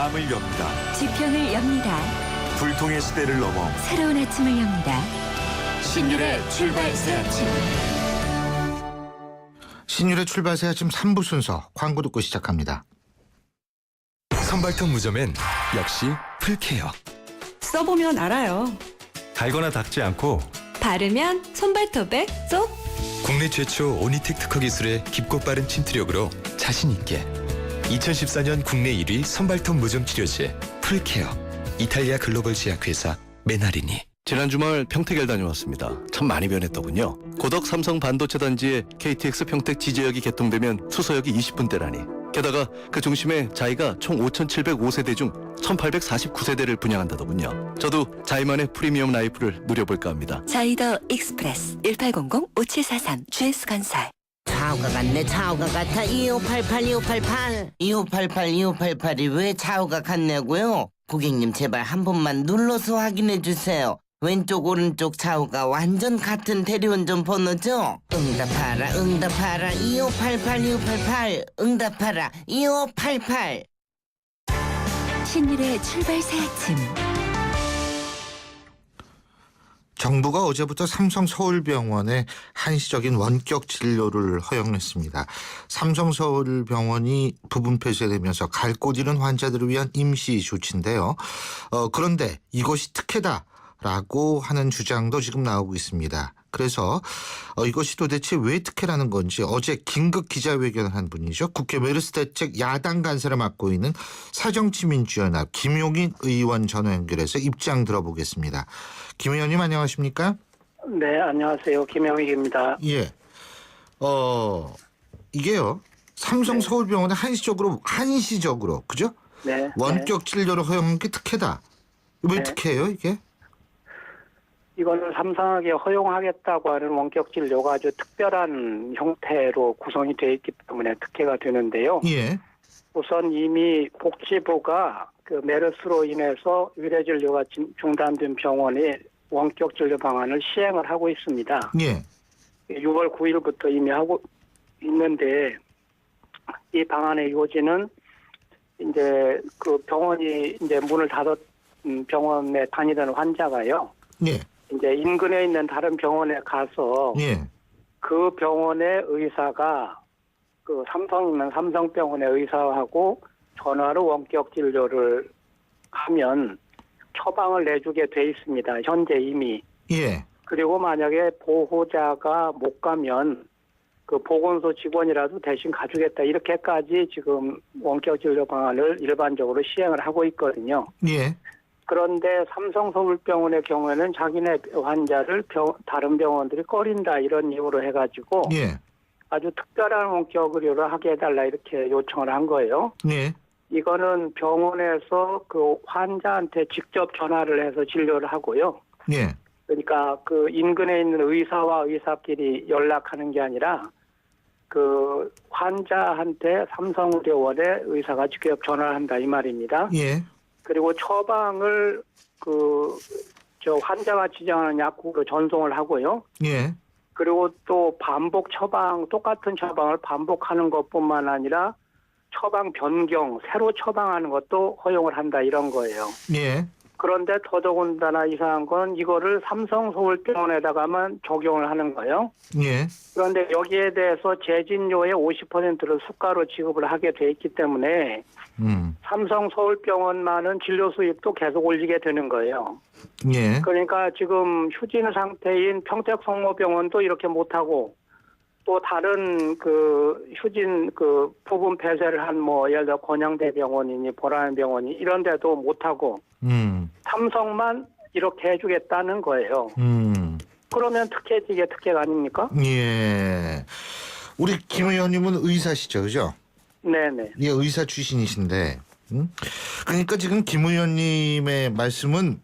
마음을 엽니다. 지평을 엽니다. 불통의 시대를 넘어 새로운 아침을 엽니다. 신율의 출발 새 아침. 신율의 출발 새 아침 3부 순서 광고 듣고 시작합니다. 선발톱 무좀엔 역시 풀케어. 써보면 알아요. 달거나 닦지 않고 바르면 손발톱에 쏙. 국내 최초 오니텍 특허 기술의 깊고 빠른 침투력으로 자신 있게 2014년 국내 1위 선발톱 무좀 치료제 풀케어. 이탈리아 글로벌 제약회사 메나리니. 지난 주말 평택을 다녀왔습니다. 참 많이 변했더군요. 고덕 삼성 반도체 단지에 KTX 평택 지제역이 개통되면 수소역이 20분대라니. 게다가 그 중심에 자이가 총 5,705세대 중 1,849세대를 분양한다더군요. 저도 자이만의 프리미엄 라이프를 누려볼까 합니다. 자이더 익스프레스 1800-5743 GS건설. 차우가 같네. 차우가 같아. 2588 2588이 왜 차우가 같냐고요? 고객님 제발 한 번만 눌러서 확인해 주세요. 왼쪽 오른쪽 차우가 완전 같은 대리운전 번호죠? 응답하라 2588 응답하라 2588. 신율의 출발 새 아침. 정부가 어제부터 삼성서울병원에 한시적인 원격 진료를 허용했습니다. 삼성서울병원이 부분 폐쇄되면서 갈 곳 잃은 환자들을 위한 임시 조치인데요. 그런데 이것이 특혜다라고 하는 주장도 지금 나오고 있습니다. 그래서 이것이 도대체 왜 특혜라는 건지 어제 긴급 기자회견을 한 분이죠. 국회 메르스 대책 야당 간사를 맡고 있는 새정치민주연합 김용인 의원 전화 연결해서 입장 들어보겠습니다. 김 의원님 안녕하십니까? 네, 안녕하세요. 김영익입니다. 예. 이게요. 삼성서울병원에 한시적으로 그죠? 네. 원격 진료를 허용한 게 특혜다. 왜 네. 특혜예요, 이게? 이거는 삼성에게 허용하겠다고 하는 원격 진료가 아주 특별한 형태로 구성이 되어 있기 때문에 특혜가 되는데요. 예. 우선 이미 복지부가 그 메르스로 인해서 의료 진료가 중단된 병원이 원격 진료 방안을 시행을 하고 있습니다. 예. 6월 9일부터 이미 하고 있는데 이 방안의 요지는 이제 그 병원이 이제 문을 닫았 병원에 다니던 환자가요. 예. 이제 인근에 있는 다른 병원에 가서 예. 그 병원의 의사가 그 삼성이면 삼성병원의 의사하고 전화로 원격 진료를 하면 처방을 내주게 돼 있습니다. 현재 이미. 예. 그리고 만약에 보호자가 못 가면 그 보건소 직원이라도 대신 가주겠다. 이렇게까지 지금 원격 진료 방안을 일반적으로 시행을 하고 있거든요. 예. 그런데 삼성서울병원의 경우에는 자기네 환자를 다른 병원들이 꺼린다 이런 이유로 해가지고 예. 아주 특별한 원격 의료를 하게 해달라 이렇게 요청을 한 거예요. 예. 이거는 병원에서 그 환자한테 직접 전화를 해서 진료를 하고요. 예. 그러니까 그 인근에 있는 의사와 의사끼리 연락하는 게 아니라 그 환자한테 삼성의료원의 의사가 직접 전화를 한다 이 말입니다. 예. 그리고 처방을 환자가 지정하는 약국으로 전송을 하고요. 예. 그리고 또 반복 처방, 똑같은 처방을 반복하는 것뿐만 아니라 처방 변경, 새로 처방하는 것도 허용을 한다 이런 거예요. 예. 그런데 더더군다나 이상한 건 이거를 삼성서울병원에다가만 적용을 하는 거예요. 예. 그런데 여기에 대해서 재진료의 50%를 수가로 지급을 하게 돼 있기 때문에 삼성서울병원만은 진료 수입도 계속 올리게 되는 거예요. 예. 그러니까 지금 휴진 상태인 평택성모병원도 이렇게 못하고 또 다른 그 휴진 그 부분 폐쇄를 한 예를 들어 권양대병원이니 보라는병원이 이런 데도 못하고 삼성만 이렇게 해주겠다는 거예요. 그러면 특혜지게 특혜가 아닙니까? 예. 우리 김 의원님은 의사시죠, 그죠? 네네. 예, 의사 출신이신데. 그러니까 지금 김 의원님의 말씀은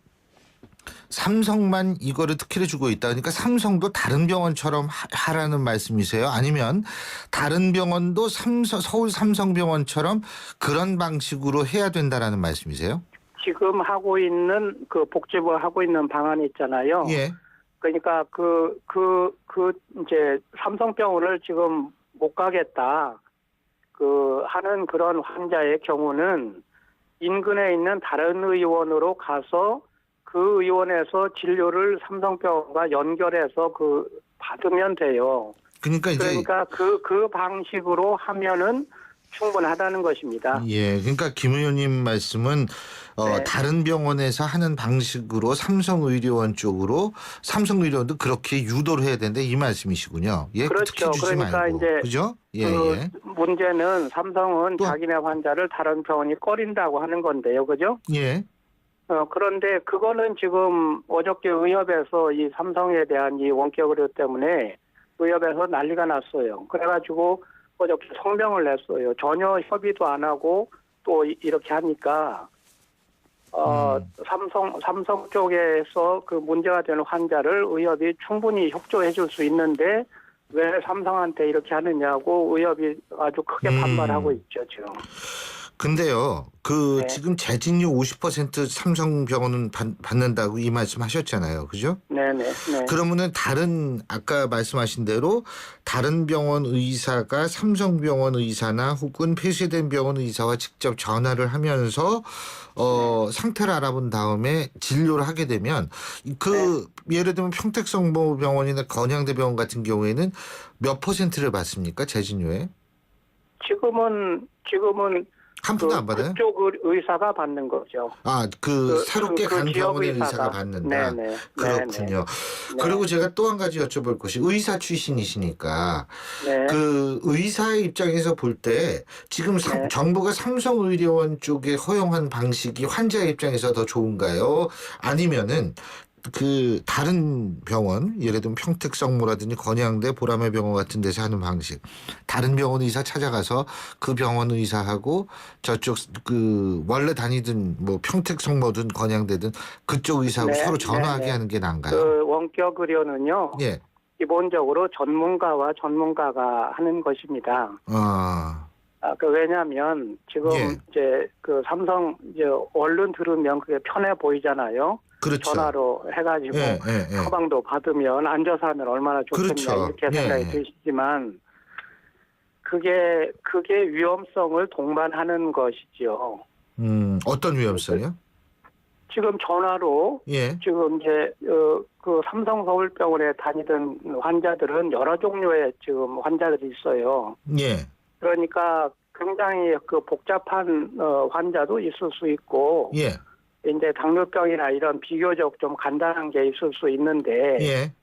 삼성만 이거를 특혜를 주고 있다. 그러니까 삼성도 다른 병원처럼 하라는 말씀이세요? 아니면 다른 병원도 서울 삼성병원처럼 그런 방식으로 해야 된다라는 말씀이세요? 지금 하고 있는 그 복지부가 하고 있는 방안이 있잖아요. 예. 그러니까 이제 삼성병원을 지금 못 가겠다. 하는 그런 환자의 경우는 인근에 있는 다른 의원으로 가서 그 의원에서 진료를 삼성병원과 연결해서 받으면 돼요. 그러니까 이제 그 방식으로 하면은 충분하다는 것입니다. 예, 그러니까 김 의원님 말씀은 네. 다른 병원에서 하는 방식으로 삼성의료원 쪽으로 삼성의료원도 그렇게 유도를 해야 된다 이 말씀이시군요. 예, 그렇죠. 특히 주지 그러니까 말고. 이제 그죠? 예, 그 예. 문제는 삼성은 또- 자기네 환자를 다른 병원이 꺼린다고 하는 건데요. 그죠? 예. 그런데 그거는 지금 어저께 의협에서 이 삼성에 대한 이 원격 의료 때문에 의협에서 난리가 났어요. 그래가지고 어저께 성명을 냈어요. 전혀 협의도 안 하고 또 이렇게 하니까 삼성 쪽에서 그 문제가 되는 환자를 의협이 충분히 협조해 줄 수 있는데 왜 삼성한테 이렇게 하느냐고 의협이 아주 크게 반발하고 있죠, 지금. 근데요, 네. 지금 재진료 50% 삼성병원은 받는다고 이 말씀하셨잖아요, 그죠? 네네. 네. 그러면은 아까 말씀하신 대로 다른 병원 의사가 삼성병원 의사나 혹은 폐쇄된 병원 의사와 직접 전화를 하면서 상태를 알아본 다음에 진료를 하게 되면 예를 들면 평택성모병원이나 건양대병원 같은 경우에는 몇 %를 받습니까, 재진료에? 지금은 한 푼도 안 받아요? 그쪽 의사가 받는 거죠. 새롭게 간 지역 병원의 의사가. 의사가 받는다. 네네. 그렇군요. 네. 그리고 제가 또 한 가지 여쭤볼 것이 의사 출신이시니까 네. 그 의사의 입장에서 볼 때 지금 네. 정부가 삼성의료원 쪽에 허용한 방식이 환자의 입장에서 더 좋은가요? 아니면은 다른 병원, 예를 들면 평택성모라든지 건양대 보라매 병원 같은 데서 하는 방식, 다른 병원 의사 찾아가서 그 병원 의사하고 저쪽 원래 다니든 뭐 평택성모든 건양대든 그쪽 의사하고 네, 서로 전화하게 네. 하는 게 나은가요? 원격 의료는요. 예. 기본적으로 전문가와 전문가가 하는 것입니다. 왜냐하면 지금 예. 이제 삼성 얼른 들으면 그게 편해 보이잖아요. 그렇죠. 전화로 해가지고 예. 처방도 받으면 앉아서 하면 얼마나 좋겠냐 그렇죠. 이렇게 생각이 드시지만 그게 위험성을 동반하는 것이죠. 어떤 위험성이요? 지금 전화로 예. 지금 이제 삼성 서울병원에 다니던 환자들은 여러 종류의 지금 환자들이 있어요. 예. 그러니까 굉장히 복잡한 환자도 있을 수 있고 예. 이제 당뇨병이나 이런 비교적 좀 간단한 게 있을 수 있는데 예.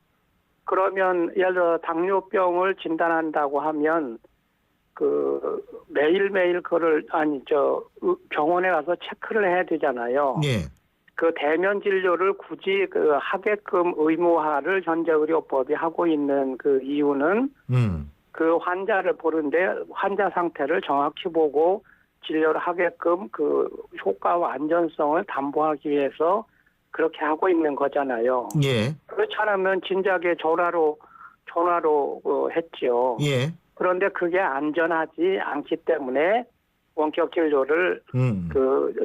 그러면 예를 들어 당뇨병을 진단한다고 하면 매일매일 병원에 가서 체크를 해야 되잖아요. 예. 그 대면 진료를 굳이 하게끔 의무화를 현재의료법이 하고 있는 그 이유는 그 환자를 보는데 환자 상태를 정확히 보고 진료를 하게끔 그 효과와 안전성을 담보하기 위해서 그렇게 하고 있는 거잖아요. 예. 그렇지 않으면 진작에 전화로 했죠. 예. 그런데 그게 안전하지 않기 때문에 원격 진료를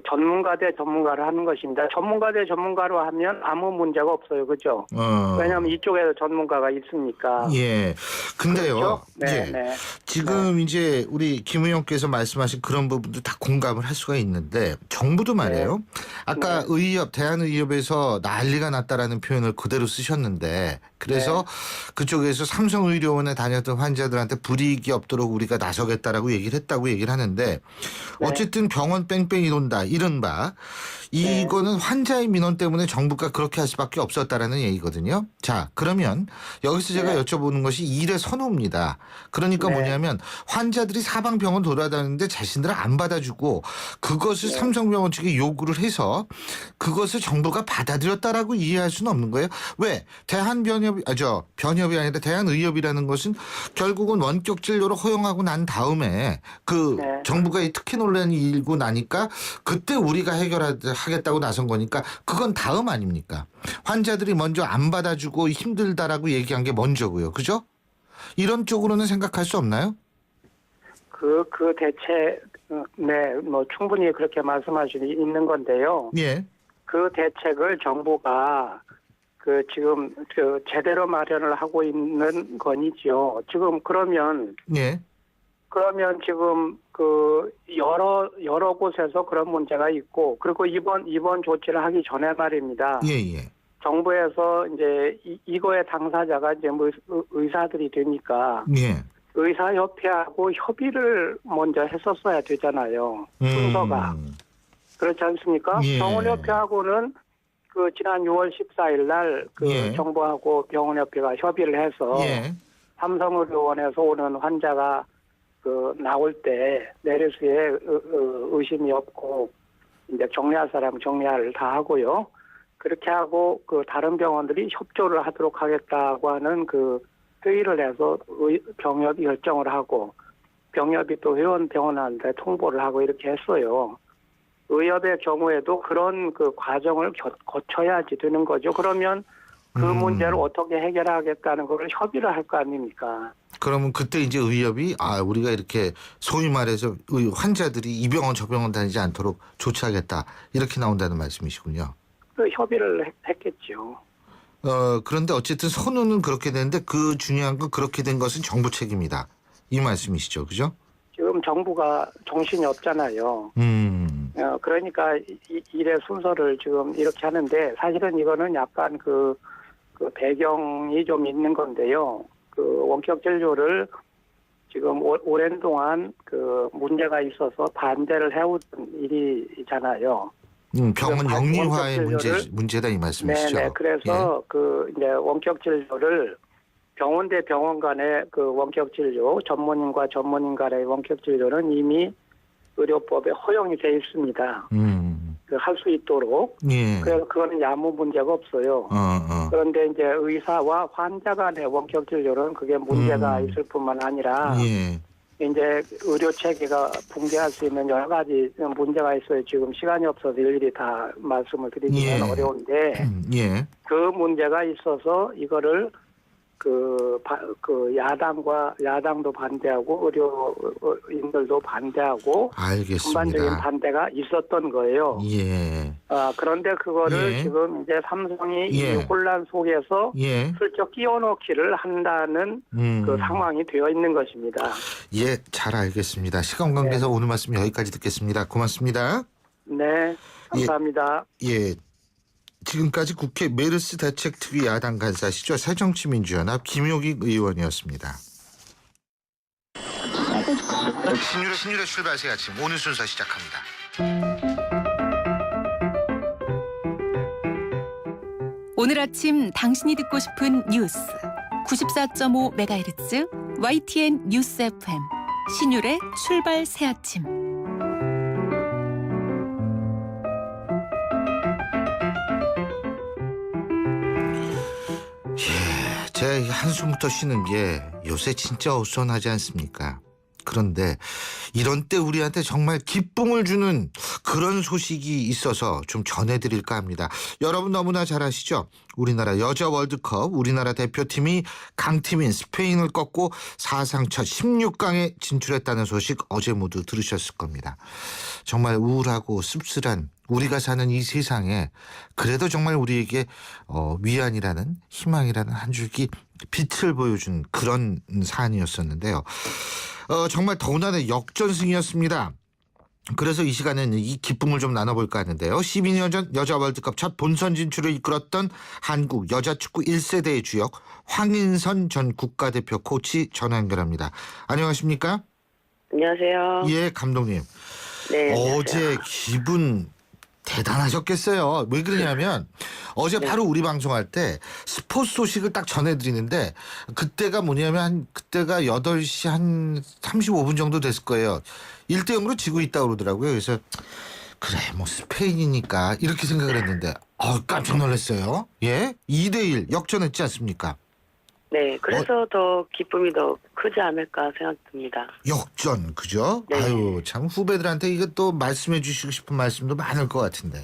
전문가 대 전문가를 하는 것입니다. 전문가 대 전문가로 하면 아무 문제가 없어요. 그죠? 왜냐하면 이쪽에서 전문가가 있으니까. 예. 근데요. 그렇죠? 네, 예. 네. 지금 이제 우리 김 의원께서 말씀하신 그런 부분도 다 공감을 할 수가 있는데 정부도 말이에요. 아까 대한의협에서 난리가 났다라는 표현을 그대로 쓰셨는데 그래서 그쪽에서 삼성의료원에 다녔던 환자들한테 불이익이 없도록 우리가 나서겠다라고 얘기를 하는데 어쨌든 병원 뺑뺑이 돈다 이른바 이거는 환자의 민원 때문에 정부가 그렇게 할 수밖에 없었다라는 얘기거든요. 자, 그러면 여기서 제가 여쭤보는 것이 일의 선호입니다. 그러니까 뭐냐면 환자들이 사방병원 돌아다니는데 자신들을 안 받아주고 그것을 삼성병원 측에 요구를 해서 그것을 정부가 받아들였다라고 이해할 수는 없는 거예요. 왜? 변협이 아니라 대한의협이라는 것은 결국은 원격 진료를 허용하고 난 다음에 정부가 이 특혜 논란이 일고 나니까 그때 우리가 해결하겠다고 나선 거니까 그건 다음 아닙니까? 환자들이 먼저 안 받아주고 힘들다라고 얘기한 게 먼저고요. 그죠? 이런 쪽으로는 생각할 수 없나요? 그 대체 충분히 그렇게 말씀하실 수 있는 건데요. 예. 그 대책을 정부가 지금 제대로 마련을 하고 있는 건이죠. 지금 그러면 예. 그러면 지금 그 여러 곳에서 그런 문제가 있고, 그리고 이번 조치를 하기 전에 말입니다. 예. 정부에서 이제 이거의 당사자가 이제 뭐 의사들이 되니까 예. 의사협회하고 협의를 먼저 했었어야 되잖아요. 순서가. 그렇지 않습니까? 예. 병원협회하고는 그 지난 6월 14일 날 그 예. 정부하고 병원협회가 협의를 해서 예. 삼성의료원에서 오는 환자가 그 나올 때 내리수에 의심이 없고 이제 정리할 사람 정리를 다 하고요. 그렇게 하고 그 다른 병원들이 협조를 하도록 하겠다고 하는 그 회의를 해서 병협이 결정을 하고 병협이 또 회원 병원한테 통보를 하고 이렇게 했어요. 의협의 경우에도 그런 그 과정을 거쳐야지 되는 거죠. 그러면 그 문제를 어떻게 해결하겠다는 걸 협의를 할 거 아닙니까? 그러면 그때 이제 의협이 우리가 이렇게 소위 말해서 환자들이 이 병원 저 병원 다니지 않도록 조치하겠다 이렇게 나온다는 말씀이시군요. 그 협의를 했겠죠. 그런데 어쨌든 선언은 그렇게 되는데 그 중요한 건 그렇게 된 것은 정부 책임이다. 이 말씀이시죠. 그죠? 지금 정부가 정신이 없잖아요. 그러니까 일의 순서를 지금 이렇게 하는데 사실은 이거는 약간 그 배경이 좀 있는 건데요. 그 원격 진료를 지금 오랜 동안 그 문제가 있어서 반대를 해오던 일이잖아요. 병원 영리화의 문제다 이 말씀이시죠. 네네. 그래서 그 이제 원격 진료를 병원 대 병원 간의 그 원격 진료, 전문인과 전문인 간의 원격 진료는 이미 의료법에 허용이 돼 있습니다. 그 할 수 있도록. 예. 그래서 그거는 아무 문제가 없어요. 그런데 이제 의사와 환자 간의 원격 진료는 그게 문제가 있을 뿐만 아니라 예. 이제 의료 체계가 붕괴할 수 있는 여러 가지 문제가 있어요. 지금 시간이 없어서 일일이 다 말씀을 드리기는 어려운데 예. 그 문제가 있어서 이거를 그 야당도 반대하고 의료인들도 반대하고 알겠습니다. 전반적인 반대가 있었던 거예요. 예. 그런데 그거를 예. 지금 이제 삼성이 예. 이 혼란 속에서 예. 슬쩍 끼워넣기를 한다는 그 상황이 되어 있는 것입니다. 예, 잘 알겠습니다. 시간 관계에서 오늘 말씀 여기까지 듣겠습니다. 고맙습니다. 네, 감사합니다. 예. 지금까지 국회 메르스 대책특위 야당 간사시죠. 새정치민주연합 김효기 의원이었습니다. 신율의 출발새 아침 오늘 순서 시작합니다. 오늘 아침 당신이 듣고 싶은 뉴스 94.5MHz YTN 뉴스 FM 신율의 출발 새 아침. 제 한숨부터 쉬는 게 요새 진짜 어수선하지 않습니까? 그런데 이런 때 우리한테 정말 기쁨을 주는 그런 소식이 있어서 좀 전해드릴까 합니다. 여러분 너무나 잘 아시죠? 우리나라 여자 월드컵 우리나라 대표팀이 강팀인 스페인을 꺾고 사상 첫 16강에 진출했다는 소식 어제 모두 들으셨을 겁니다. 정말 우울하고 씁쓸한 우리가 사는 이 세상에 그래도 정말 우리에게 위안이라는 희망이라는 한 줄기 빛을 보여준 그런 사안이었었는데요. 정말 더군다나 역전승이었습니다. 그래서 이 시간에는 이 기쁨을 좀 나눠볼까 하는데요. 12년 전 여자 월드컵 첫 본선 진출을 이끌었던 한국 여자축구 1세대의 주역 황인선 전 국가대표 코치 전화 연결합니다. 안녕하십니까? 안녕하세요. 예, 감독님. 네. 안녕하세요. 어제 기분 대단하셨겠어요. 왜 그러냐면 어제 바로 우리 방송할 때 스포츠 소식을 딱 전해드리는데 그때가 뭐냐면 그때가 8시 한 35분 정도 됐을 거예요. 1대0으로 지고 있다고 그러더라고요. 그래서 그래 뭐 스페인이니까 이렇게 생각을 했는데 깜짝 놀랐어요. 예? 2대1 역전했지 않습니까? 네. 그래서 더 기쁨이 더 크지 않을까 생각됩니다. 역전 그죠? 네. 아유 참 후배들한테 이거 또 말씀해 주시고 싶은 말씀도 많을 것 같은데.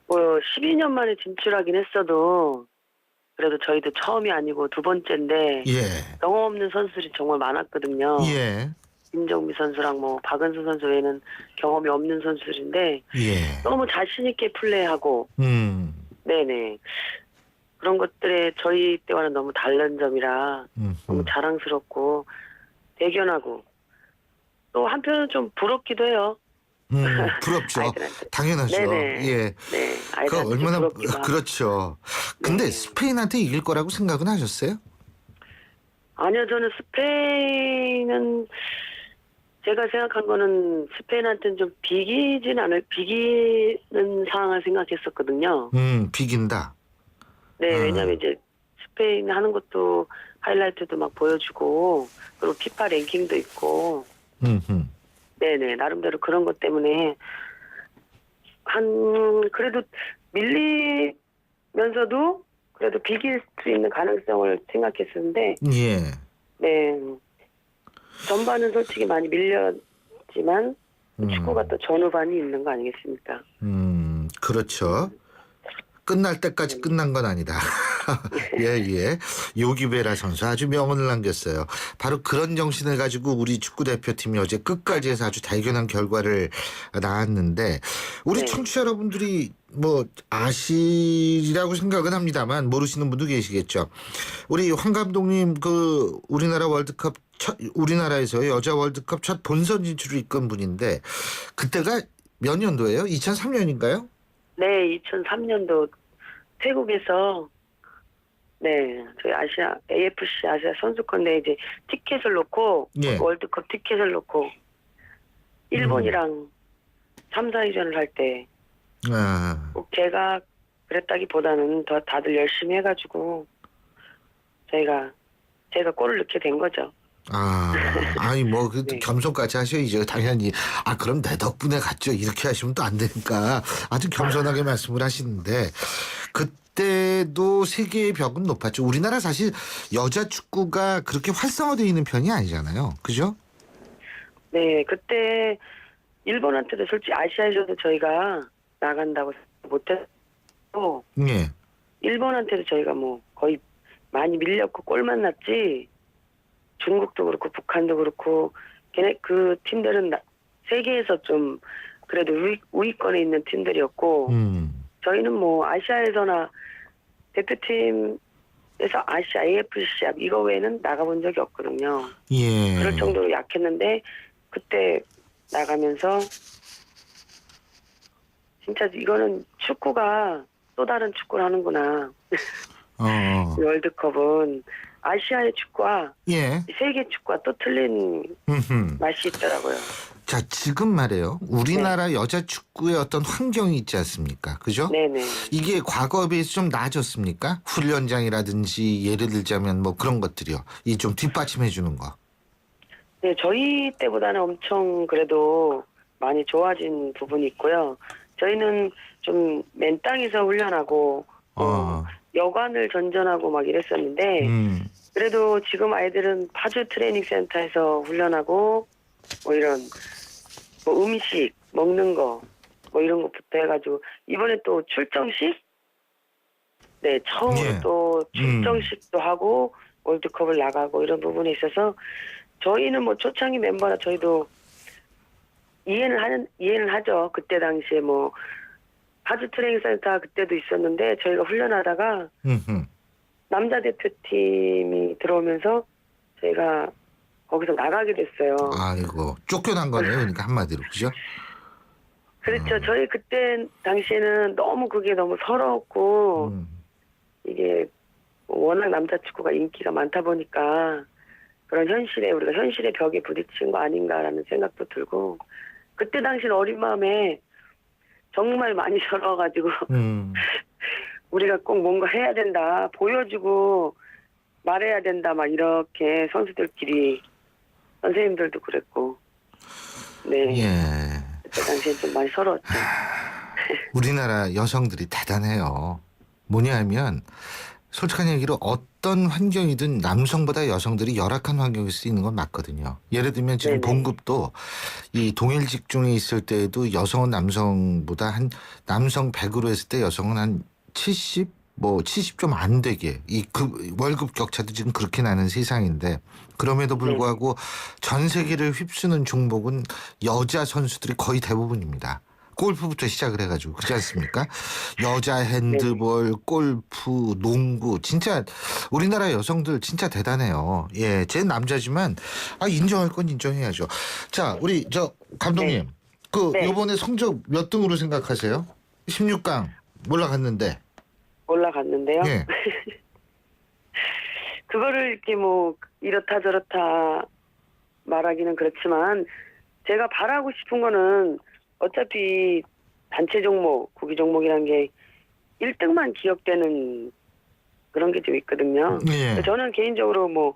뭐 12년 만에 진출하긴 했어도 그래도 저희도 처음이 아니고 두 번째인데 예. 경험 없는 선수들이 정말 많았거든요. 예. 임정미 선수랑 뭐 박은수 선수 외에는 경험이 없는 선수들인데 예. 너무 자신 있게 플레이하고 네네. 그런 것들에 저희 때와는 너무 다른 점이라 너무 자랑스럽고 대견하고 또 한편은 좀 부럽기도 해요. 부럽죠. 아이들한테. 당연하죠. 네네. 예. 네, 그 아이들한테 얼마나 부럽기도 하고. 그렇죠. 근데 네. 스페인한테 이길 거라고 생각은 하셨어요? 아니요, 저는 스페인은 제가 생각한 거는 스페인한테는 좀 비기는 상황을 생각했었거든요. 비긴다. 네, 왜냐면 이제 스페인 하는 것도 하이라이트도 막 보여주고 그리고 피파 랭킹도 있고 음. 네네 나름대로 그런 것 때문에 그래도 밀리면서도 그래도 비길 수 있는 가능성을 생각했었는데 예. 네 전반은 솔직히 많이 밀렸지만 축구가 또 전후반이 있는 거 아니겠습니까? 그렇죠. 끝날 때까지 끝난 건 아니다. 예. 요기베라 선수 아주 명언을 남겼어요. 바로 그런 정신을 가지고 우리 축구 대표팀이 어제 끝까지 해서 아주 대견한 결과를 낳았는데 우리 네. 청취자 여러분들이 뭐 아시리라고 생각은 합니다만 모르시는 분도 계시겠죠. 우리 황 감독님 그 우리나라 월드컵 우리나라에서 여자 월드컵 첫 본선 진출을 이끈 분인데 그때가 몇 년도예요? 2003년인가요? 네, 2003년도 태국에서 네, 저희 AFC 아시아 선수권 내 이제 티켓을 놓고 예. 월드컵 티켓을 놓고 일본이랑 3, 4위전을 할 때 꼭 제가 그랬다기보다는 더 다들 열심히 해가지고 제가 골을 넣게 된 거죠. 아니 뭐 그 네. 겸손까지 하셔야죠. 당연히 그럼 내 덕분에 갔죠. 이렇게 하시면 또 안 되니까 아주 겸손하게 말씀을 하시는데 그때도 세계의 벽은 높았죠. 우리나라 사실 여자 축구가 그렇게 활성화되어 있는 편이 아니잖아요. 그죠? 네, 그때 일본한테도 솔직히 아시아에서도 저희가 나간다고 못했고 예. 일본한테도 저희가 뭐 거의 많이 밀렸고 골만 났지 중국도 그렇고 북한도 그렇고 걔네 그 팀들은 세계에서 좀 그래도 우위권에 있는 팀들이었고 저희는 뭐 아시아에서나 대표팀에서 아시아 AFC 이거 외에는 나가본 적이 없거든요. 예. 그럴 정도로 약했는데 그때 나가면서 진짜 이거는 축구가 또 다른 축구를 하는구나. 월드컵은 아시아의 축구와 예. 세계 축구와 또 틀린 맛이 있더라고요. 자, 지금 말이에요. 우리나라 여자 축구의 어떤 환경이 있지 않습니까? 그죠? 네네. 이게 과거에 비해서 좀 나아졌습니까? 훈련장이라든지 예를 들자면 뭐 그런 것들이요. 이 좀 뒷받침해 주는 거. 네, 저희 때보다는 엄청 그래도 많이 좋아진 부분이 있고요. 저희는 좀 맨 땅에서 훈련하고 여관을 전전하고 막 이랬었는데 그래도 지금 아이들은 파주 트레이닝 센터에서 훈련하고 뭐 이런 뭐 음식 먹는 거 뭐 이런 것부터 해가지고 이번에 또 출정식 네 처음으로 예. 또 출정식도 하고 월드컵을 나가고 이런 부분에 있어서 저희는 뭐 초창기 멤버나 저희도 이해는 하죠. 그때 당시에 뭐 파주 트레이닝 센터 그때도 있었는데 저희가 훈련하다가 남자 대표팀이 들어오면서 저희가 거기서 나가게 됐어요. 아이고 쫓겨난 거네요. 그러니까 한마디로 그죠? 그렇죠. 저희 그때 당시에는 너무 그게 너무 서러웠고 이게 워낙 남자 축구가 인기가 많다 보니까 그런 우리가 현실의 벽에 부딪힌 거 아닌가라는 생각도 들고 그때 당시는 어린 마음에 정말 많이 서러워가지고 우리가 꼭 뭔가 해야 된다 보여주고 말해야 된다 막 이렇게 선수들끼리 선생님들도 그랬고 네 예. 그때 당시엔 좀 많이 서러웠죠. 우리나라 여성들이 대단해요. 뭐냐면 솔직한 얘기로 어떤 환경이든 남성보다 여성들이 열악한 환경일 수 있는 건 맞거든요. 예를 들면 지금 네네. 봉급도 이 동일 직종에 있을 때에도 여성은 남성보다 한 남성 100으로 했을 때 여성은 한 70 좀 안 되게 이 월급 격차도 지금 그렇게 나는 세상인데 그럼에도 불구하고 전 세계를 휩쓰는 종목은 여자 선수들이 거의 대부분입니다. 골프부터 시작을 해가지고 그렇지 않습니까? 여자 핸드볼, 골프, 농구 진짜 우리나라 여성들 진짜 대단해요. 예, 제 남자지만 인정할 건 인정해야죠. 자, 우리 저 감독님 네. 요번에 성적 몇 등으로 생각하세요? 16강 올라갔는데. 올라갔는데요. 예. 그거를 이렇게 뭐 이렇다 저렇다 말하기는 그렇지만 제가 바라고 싶은 거는 어차피 단체 종목, 구기 종목이란 게 1등만 기억되는 그런 게 좀 있거든요. 예. 저는 개인적으로 뭐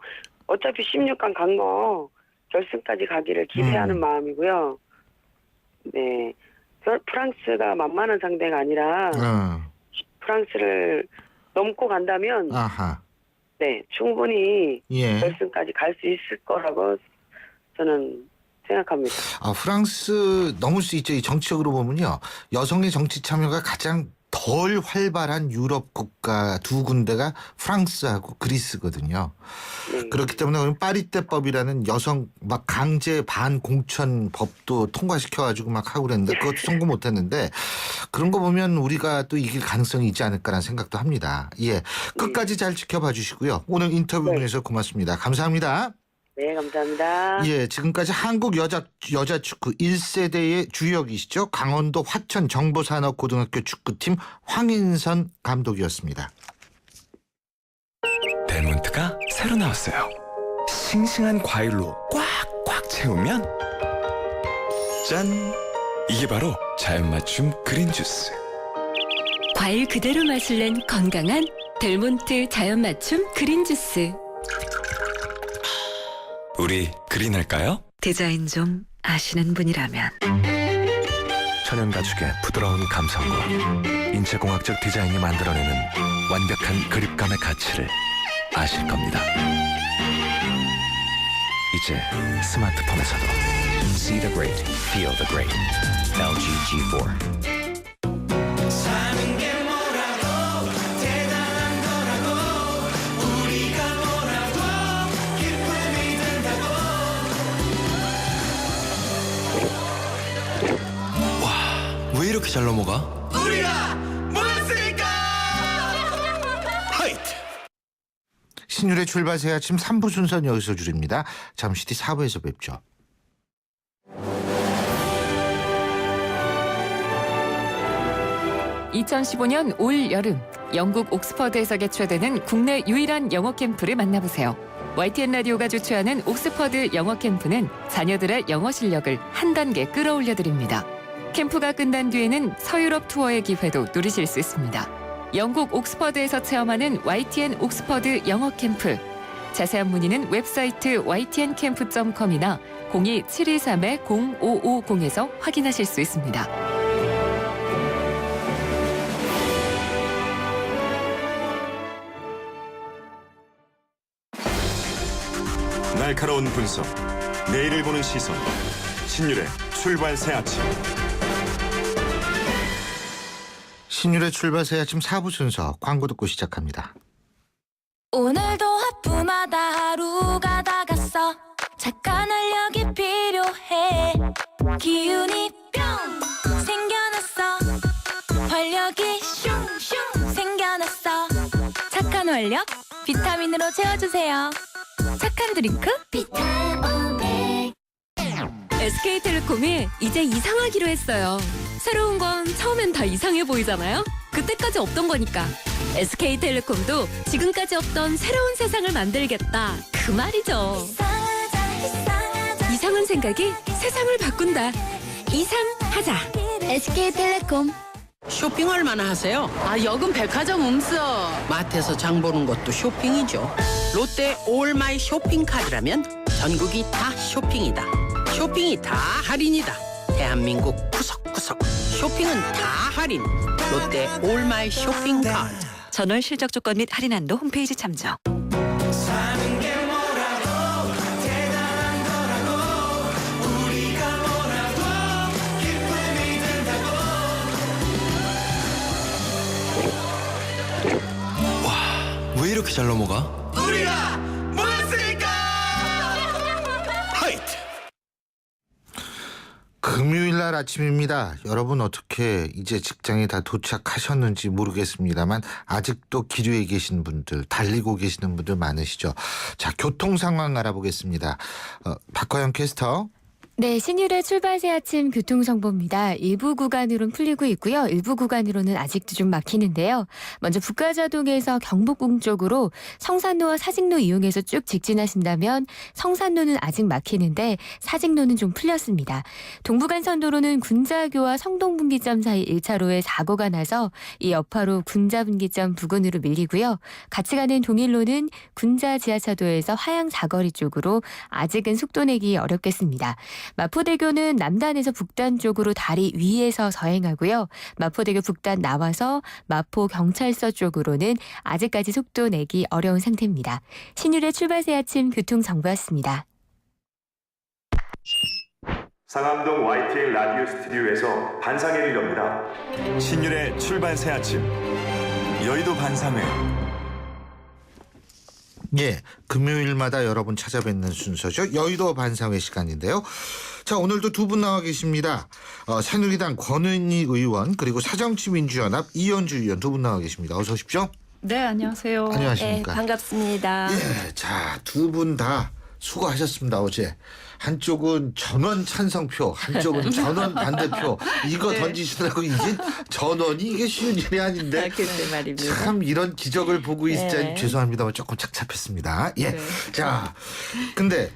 어차피 16강 간 거 결승까지 가기를 기대하는 마음이고요. 네. 프랑스가 만만한 상대가 아니라 프랑스를 넘고 간다면 아하. 네, 충분히 예. 결승까지 갈 수 있을 거라고 저는 생각합니다. 프랑스 넘을 수 있죠. 이 정치적으로 보면요. 여성의 정치 참여가 가장 덜 활발한 유럽 국가 두 군데가 프랑스하고 그리스거든요. 네. 그렇기 때문에 우리는 파리떼법이라는 여성 막 강제 반공천 법도 통과시켜가지고 막 하고 그랬는데 그것도 성공 못했는데 그런 거 보면 우리가 또 이길 가능성이 있지 않을까라는 생각도 합니다. 예, 끝까지 잘 지켜봐 주시고요. 오늘 인터뷰 해주셔서 고맙습니다. 감사합니다. 네, 감사합니다. 예, 지금까지 한국 여자 축구 1세대의 주역이시죠. 강원도 화천 정보산업고등학교 축구팀 황인선 감독이었습니다. 델몬트가 새로 나왔어요. 싱싱한 과일로 꽉꽉 채우면 짠! 이게 바로 자연 맞춤 그린 주스. 과일 그대로 맛을 낸 건강한 델몬트 자연 맞춤 그린 주스. 우리 그린할까요? 디자인 좀 아시는 분이라면. 천연 가죽의 부드러운 감성과 인체공학적 디자인이 만들어내는 완벽한 그립감의 가치를 아실 겁니다. 이제 스마트폰에서도 See the great, feel the great. LG G4. 왜 이렇게 잘 넘어가? 신율의 출발 새 아침 3부 순서는 여기서 줄입니다. 잠시 뒤 4부에서 뵙죠. (2015년) 올 여름 영국 옥스퍼드에서 개최되는 국내 유일한 영어 캠프를 만나보세요. YTN 라디오가 주최하는 옥스퍼드 영어 캠프는 자녀들의 영어 실력을 한 단계 끌어올려 드립니다. 캠프가 끝난 뒤에는 서유럽 투어의 기회도 누리실 수 있습니다. 영국 옥스퍼드에서 체험하는 YTN 옥스퍼드 영어 캠프. 자세한 문의는 웹사이트 ytncamp.com이나 02-723-0550에서 확인하실 수 있습니다. 날카로운 분석, 내일을 보는 시선, 신율의 출발 새 아침. 신율의 출발 새 아침 4부 순서 광고 듣고 시작합니다. 오늘도 하품하다 하루가 다 갔어. 착한 활력이 필요해. 기운이 뿅 생겨났어. 활력이 슝슝 생겨났어. 착한 활력 비타민으로 채워주세요. 착한 드링크 비타오백. SK텔레콤이 이제 이상하기로 했어요. 새로운 건 처음엔 다 이상해 보이잖아요. 그때까지 없던 거니까. SK텔레콤도 지금까지 없던 새로운 세상을 만들겠다. 그 말이죠. 이상한 생각이 세상을 바꾼다. 이상하자. SK텔레콤. 쇼핑 얼마나 하세요? 여금 백화점 음써. 마트에서 장 보는 것도 쇼핑이죠. 롯데 올마이 쇼핑 카드라면 전국이 다 쇼핑이다. 쇼핑이 다 할인이다. 대한민국 구석구석 쇼핑은 다 할인. 롯데 올마이 쇼핑 카드. 전월 실적 조건 및 할인 한도 홈페이지 참조. 왜 이렇게 잘 넘어가? 금요일 날 아침입니다. 여러분 어떻게 이제 직장에 다 도착하셨는지 모르겠습니다만 아직도 기류에 계신 분들, 달리고 계시는 분들 많으시죠. 자, 교통 상황 알아보겠습니다. 박화영 캐스터. 네, 신율의 출발새 아침 교통정보입니다. 일부 구간으로는 풀리고 있고요. 일부 구간으로는 아직도 좀 막히는데요. 먼저 북가자동에서 경복궁 쪽으로 성산로와 사직로 이용해서 쭉 직진하신다면 성산로는 아직 막히는데 사직로는 좀 풀렸습니다. 동부간선도로는 군자교와 성동분기점 사이 1차로에 사고가 나서 이 여파로 군자분기점 부근으로 밀리고요. 같이 가는 동일로는 군자 지하차도에서 화양 사거리 쪽으로 아직은 속도 내기 어렵겠습니다. 마포대교는 남단에서 북단 쪽으로 다리 위에서 서행하고요. 마포대교 북단 나와서 마포경찰서 쪽으로는 아직까지 속도 내기 어려운 상태입니다. 신율의 출발새 아침 교통정보였습니다. 상암동 YTN 라디오 스튜디오에서 반상회를 엽니다. 신율의 출발새 아침 여의도 반상회. 예, 금요일마다 여러분 찾아뵙는 순서죠. 여의도 반상회 시간인데요. 자, 오늘도 두 분 나와 계십니다. 새누리당 권은희 의원 그리고 사정치민주연합 이현주 의원 두 분 나와 계십니다. 어서 오십시오. 네, 안녕하세요. 안녕하십니까. 네, 반갑습니다. 예, 자, 두 분 다 수고하셨습니다. 어제 한쪽은 전원 찬성표, 한쪽은 전원 반대표. 이거 네. 던지시더라고. 이게 전원이 이게 쉬운 일이 아닌데. 글쎄 말입니다. 참 이런 기적을 보고 있자니 네. 죄송합니다만 조금 착잡했습니다. 예. 네. 자, 근데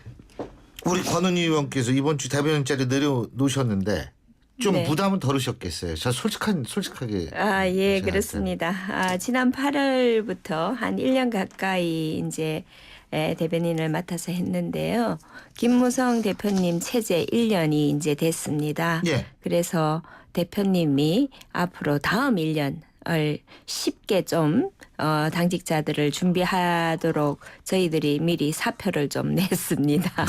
우리 권은희 의원께서 이번 주 대변인 자리 내려놓으셨는데 좀 네. 부담은 덜으셨겠어요. 저 솔직하게. 아, 예, 제가 그렇습니다. 지난 8월부터 한 1년 가까이 이제 대변인을 맡아서 했는데요. 김무성 대표님 체제 1년이 이제 됐습니다. 예. 그래서 대표님이 앞으로 다음 1년을 쉽게 좀 당직자들을 준비하도록 저희들이 미리 사표를 좀 냈습니다.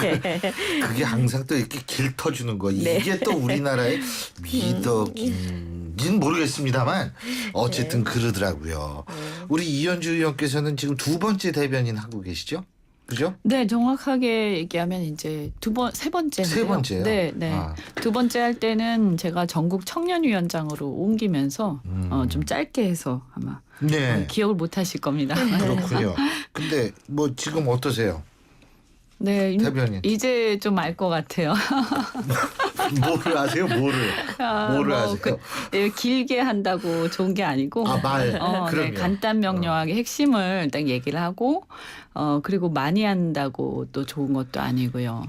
네. 그게 항상 또 이렇게 길 터주는 거. 네. 이게 또 우리나라의 미덕인지는 모르겠습니다만 어쨌든 그러더라고요. 우리 이현주 의원께서는 지금 두 번째 대변인 하고 계시죠? 그죠? 네, 정확하게 얘기하면 이제 세 번째인데요. 세 번째요? 네, 네. 아. 두 번째 할 때는 제가 전국 청년위원장으로 옮기면서 좀 짧게 해서 아마 네. 기억을 못 하실 겁니다. 그렇군요. 근데 뭐 지금 어떠세요? 네, 대변인. 이제 좀 알 것 같아요. 뭐를 아세요? 뭐를 아세요? 길게 한다고 좋은 게 아니고 말. 네, 그럼요. 간단 명료하게 핵심을 딱 얘기를 하고 그리고 많이 한다고 또 좋은 것도 아니고요.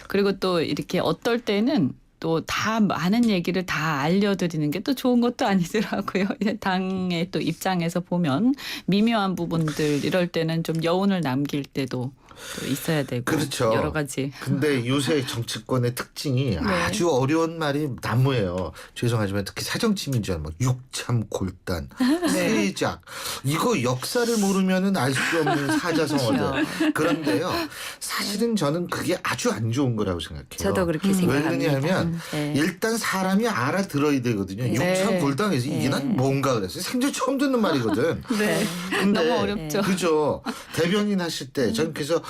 그리고 또 이렇게 어떨 때는 또 다 많은 얘기를 다 알려드리는 게 또 좋은 것도 아니더라고요. 당의 또 입장에서 보면 미묘한 부분들 이럴 때는 좀 여운을 남길 때도 또 있어야 되고 그렇죠. 여러 가지. 근데 요새 정치권의 특징이 아주 어려운 말이 난무해요. 죄송하지만 특히 사정치민주연 뭐 육참골단, 세작 이거 역사를 모르면은 알 수 없는 사자성어들. 그런데요. 사실은 저는 그게 아주 안 좋은 거라고 생각해요. 저도 그렇게 생각합니다. 왜냐하면 네. 일단 사람이 알아들어야 되거든요. 네. 육참골단에서 이게 네. 난 뭔가 그랬어요. 생전 처음 듣는 말이거든. 네. 근데 너무 어렵죠. 그죠. 대변인 하실 때 저는 그래서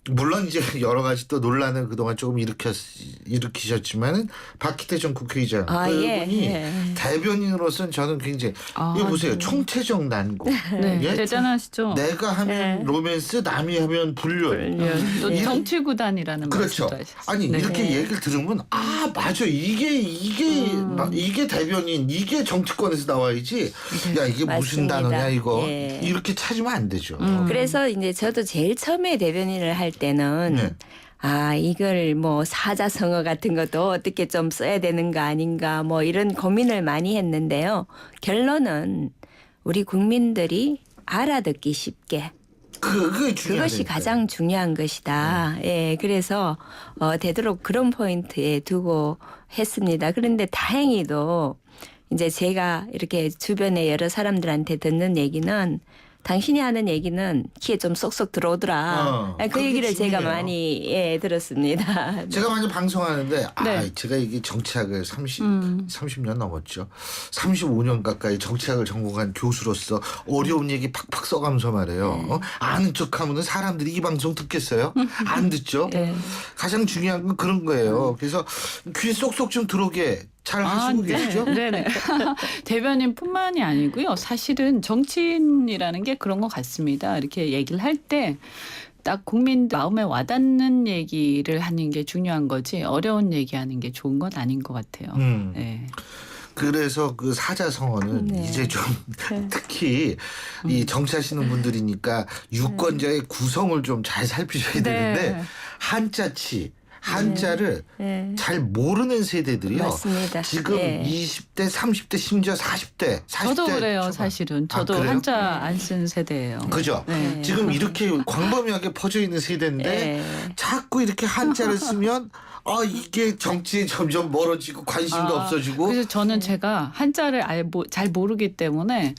물론 이제 여러 가지 또 논란을 그동안 조금 일으키셨지만은 박희태 전 국회의장 그분이 예. 대변인으로서는 저는 굉장히 이거 보세요. 네. 총체적 난고. 네, 예? 대단하시죠. 내가 하면 로맨스, 남이 하면 불륜. 또 이- 정치구단이라는 그렇죠. 말씀도 하셨어요. 아니 네. 이렇게 얘기를 들으면 맞아 이게 대변인 이게 정치권에서 나와야지. 야 이게 무슨 맞습니다. 단어냐 이거 예. 이렇게 찾으면 안 되죠. 그래서 이제 저도 제일 처음에 대변인을 할 때는 네. 이걸 뭐 사자성어 같은 것도 어떻게 좀 써야 되는 거 아닌가 뭐 이런 고민을 많이 했는데요. 결론은 우리 국민들이 알아듣기 쉽게 그것이 가장 중요한 것이다. 예, 그래서 되도록 그런 포인트에 두고 했습니다. 그런데 다행히도 이제 제가 이렇게 주변에 여러 사람들한테 듣는 얘기는 당신이 하는 얘기는 귀에 좀 쏙쏙 들어오더라. 그 그게 얘기를 제가 중요해요. 많이 들었습니다. 제가 많이 방송하는데 네. 제가 이게 정치학을 30년 넘었죠. 35년 가까이 정치학을 전공한 교수로서 어려운 얘기 팍팍 써가면서 말해요. 아는 척하면은 사람들이 이 방송 듣겠어요? 안 듣죠. 가장 중요한 건 그런 거예요. 그래서 귀에 쏙쏙 좀 들어오게 잘 하시고 계시죠? 네네. 대변인뿐만이 아니고요. 사실은 정치인이라는 게 그런 것 같습니다. 이렇게 얘기를 할 때 딱 국민 마음에 와닿는 얘기를 하는 게 중요한 거지 어려운 얘기하는 게 좋은 건 아닌 것 같아요. 네. 그래서 그 사자성어는 이제 좀 특히 이 정치하시는 분들이니까 유권자의 구성을 좀 잘 살피셔야 되는데 한자를 잘 모르는 세대들이요. 맞습니다. 지금 20대, 30대, 심지어 40대, 40대 저도 그래요. 초반. 사실은 저도 그래요? 한자 안 쓴 세대예요. 그죠? 네. 지금 이렇게 광범위하게 퍼져 있는 세대인데 자꾸 이렇게 한자를 쓰면 이게 정치에 점점 멀어지고 관심도 없어지고. 그래서 저는 제가 한자를 잘 모르기 때문에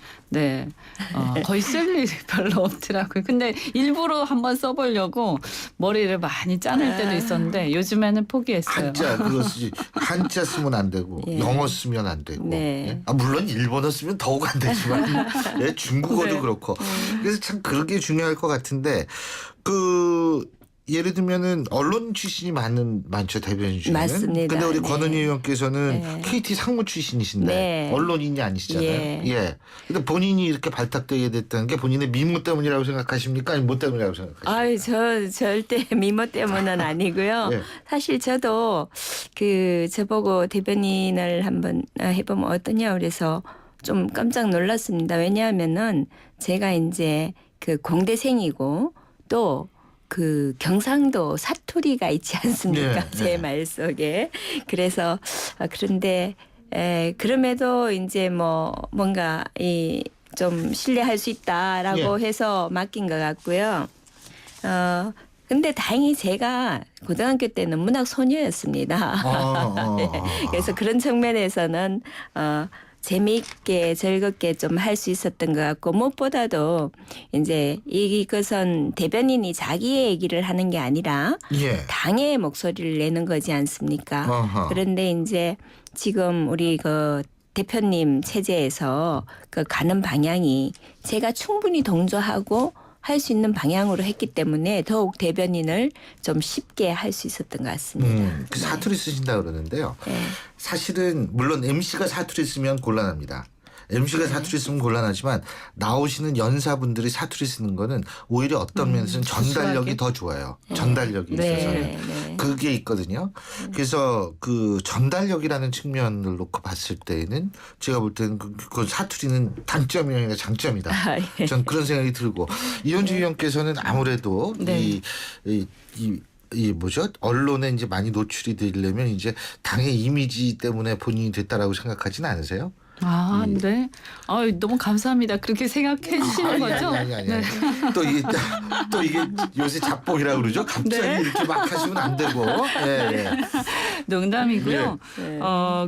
거의 쓸 일이 별로 없더라고요. 근데 일부러 한번 써보려고 머리를 많이 짜낼 때도 있었는데 요즘에는 포기했어요. 한자 그거 쓰지. 한자 쓰면 안 되고 영어 쓰면 안 되고. 네. 물론 일본어 쓰면 더욱 안 되지만 중국어도 그렇고. 그래서 참 그런 게 중요할 것 같은데 예를 들면은 언론 출신이 많죠 대변인 중에는. 맞습니다. 근데 우리 네. 권은희 의원께서는 KT 상무 출신이신데 언론인이 아니시잖아요. 예. 근데 본인이 이렇게 발탁되게 됐다는 게 본인의 미모 때문이라고 생각하십니까? 아니면 뭐 때문이라고 생각하십니까? 저 절대 미모 때문은 아니고요. 사실 저도 저보고 대변인을 한번 해보면 어떠냐 그래서 좀 깜짝 놀랐습니다. 왜냐하면은 제가 이제 공대생이고 또 경상도 사투리가 있지 않습니까? 제 말 속에. 그래서 그런데 그럼에도 이제 뭔가 좀 신뢰할 수 있다라고 해서 맡긴 것 같고요. 근데 다행히 제가 고등학교 때는 문학 소녀였습니다. 그래서 그런 측면에서는 재미있게 즐겁게 좀 할 수 있었던 것 같고 무엇보다도 이제 이것은 대변인이 자기의 얘기를 하는 게 아니라 당의 목소리를 내는 거지 않습니까? 그런데 이제 지금 우리 대표님 체제에서 가는 방향이 제가 충분히 동조하고 할 수 있는 방향으로 했기 때문에 더욱 대변인을 좀 쉽게 할 수 있었던 것 같습니다. 사투리 쓰신다 그러는데요. 사실은 물론 MC가 사투리 쓰면 곤란합니다. MC가 사투리 쓰면 곤란하지만 나오시는 연사분들이 사투리 쓰는 거는 오히려 어떤 면에서는 전달력이 더 좋아요. 전달력이 있어서는. 그게 있거든요. 그래서 전달력이라는 측면을 놓고 봤을 때는 제가 볼 때는 그 사투리는 단점이 아니라 장점이다. 전 그런 생각이 들고 이현주 의원께서는 아무래도 언론에 이제 많이 노출이 되려면 이제 당의 이미지 때문에 본인이 됐다라고 생각하지는 않으세요? 네. 너무 감사합니다. 그렇게 생각해 주시는 거죠? 아니. 또 이게 요새 잡복이라고 그러죠? 갑자기 이렇게 막 하시면 안 되고. 농담이고요.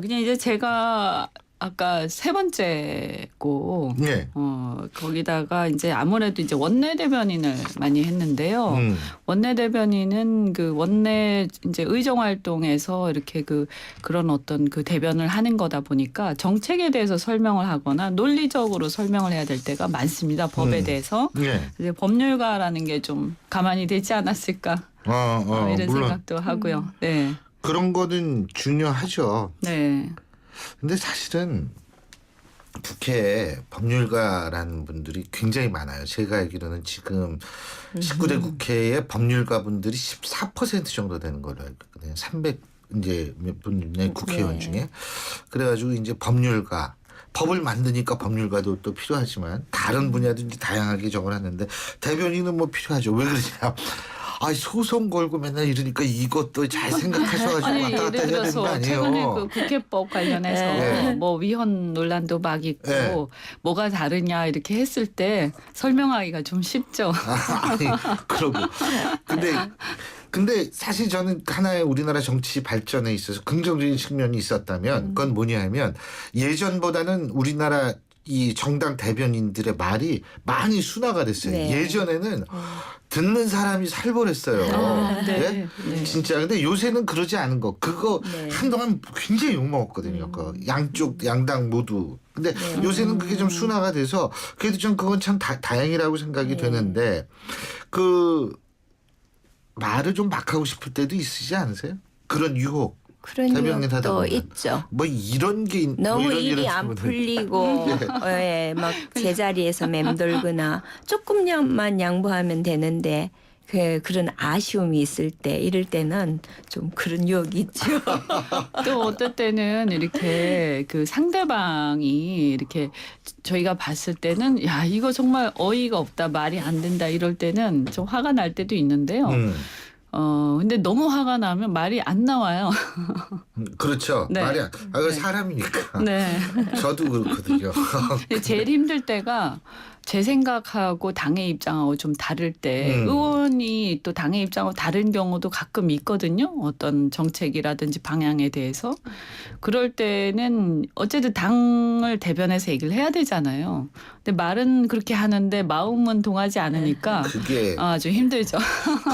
그냥 이제 제가 아까 세 번째고 거기다가 이제 아무래도 이제 원내 대변인을 많이 했는데요. 원내 대변인은 원내 이제 의정 활동에서 이렇게 그런 어떤 대변을 하는 거다 보니까 정책에 대해서 설명을 하거나 논리적으로 설명을 해야 될 때가 많습니다. 법에 대해서. 이제 법률가라는 게 좀 가만히 되지 않았을까 이런 물론. 생각도 하고요. 그런 거는 중요하죠. 근데 사실은 국회에 법률가라는 분들이 굉장히 많아요. 제가 알기로는 지금 19대 국회에 법률가 분들이 14% 정도 되는 걸로 알고 있거든요. 300 이제 몇 분의 국회의원 중에. 그래가지고 이제 법률가. 법을 만드니까 법률가도 또 필요하지만 다른 분야도 이제 다양하게 저걸 하는데 대변인은 필요하죠. 왜 그러냐. 소송 걸고 맨날 이러니까 이것도 잘 생각하셔가지고 왔다 갔다 해야 되는 거 아니에요. 최근에 국회법 관련해서 위헌 논란도 막 있고 뭐가 다르냐 이렇게 했을 때 설명하기가 좀 쉽죠. 그러고. 근데 사실 저는 하나의 우리나라 정치 발전에 있어서 긍정적인 측면이 있었다면 그건 뭐냐 하면 예전보다는 우리나라 이 정당 대변인들의 말이 많이 순화가 됐어요. 네. 예전에는 듣는 사람이 살벌했어요. 네. 네. 진짜. 근데 요새는 그러지 않은 거. 그거 네. 한동안 굉장히 욕먹었거든요. 그 양쪽 양당 모두. 근데 요새는 그게 좀 순화가 돼서 그래도 좀 그건 참 다행이라고 생각이 되는데 그 말을 좀 막 하고 싶을 때도 있으지 않으세요? 그런 유혹. 그런 대변인 하다 또 보면. 있죠. 뭐 이런 게 너무 뭐 이런 일이 일은 안 참 풀리고 예, 막 제자리에서 맴돌거나 조금만 양보하면 되는데 그런 아쉬움이 있을 때 이럴 때는 좀 그런 유혹이 있죠. 또 어떨 때는 이렇게 그 상대방이 이렇게 저희가 봤을 때는 야 이거 정말 어이가 없다 말이 안 된다 이럴 때는 좀 화가 날 때도 있는데요. 근데 너무 화가 나면 말이 안 나와요. 그렇죠. 네. 말이야. 그 사람이니까. 네. 저도 그렇거든요. 제일 힘들 때가 제 생각하고 당의 입장하고 좀 다를 때 의원이 또 당의 입장하고 다른 경우도 가끔 있거든요. 어떤 정책이라든지 방향에 대해서. 그럴 때는 어쨌든 당을 대변해서 얘기를 해야 되잖아요. 근데 말은 그렇게 하는데 마음은 동하지 않으니까 그게 좀 힘들죠.